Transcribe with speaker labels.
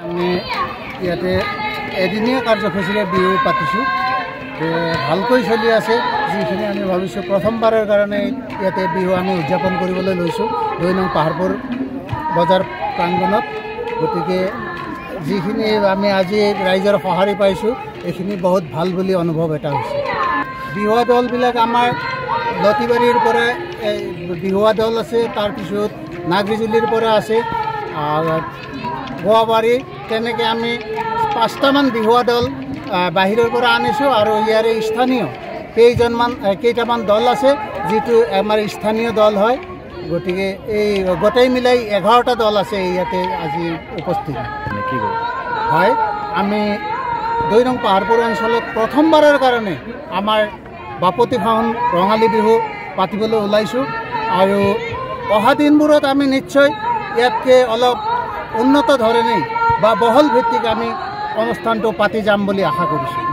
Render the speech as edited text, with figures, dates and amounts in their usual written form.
Speaker 1: আমি ইয়াতে এদিনীয়া কাৰ্যসূচীৰে বিহু পাতিছোঁ। ভালকৈ চলি আছে। যিখিনি আমি ভাবিছোঁ প্ৰথমবাৰৰ কাৰণে ইয়াতে বিহু আমি উদযাপন কৰিবলৈ লৈছোঁ 2 নং পাহাৰপুৰ বজাৰ প্ৰাংগণত। গতিকে যিখিনি আমি আজি ৰাইজৰ সঁহাৰি পাইছোঁ এইখিনি বহুত ভাল বুলি অনুভৱ এটা হৈছে। বিহুৱা দলবিলাক আমাৰ লতিবাৰীৰ পৰা বিহুৱা দল আছে, তাৰপিছত নাগৰিজুলিৰ পৰা আছে, গোৱাবাৰী, তেনেকৈ আমি 5টামান বিহুৱা দল বাহিৰৰ পৰা আনিছোঁ আৰু ইয়াৰে স্থানীয় কেইটামান দল আছে যিটো আমাৰ স্থানীয় দল হয়। গতিকে এই গোটেই মিলাই 11টা দল আছে ইয়াতে আজি উপস্থিত হয়। আমি 2 নং পাহাৰপুৰ অঞ্চলত প্ৰথমবাৰৰ কাৰণে আমাৰ বাপতি সাহোন ৰঙালী বিহু পাতিবলৈ ওলাইছোঁ আৰু অহা দিনবোৰত আমি নিশ্চয় ইয়াতকৈ অলপ উন্নত ধৰণে বা বহল ভিত্তিক আমি অনুষ্ঠানটো পাতি যাম বুলি আশা কৰিছোঁ।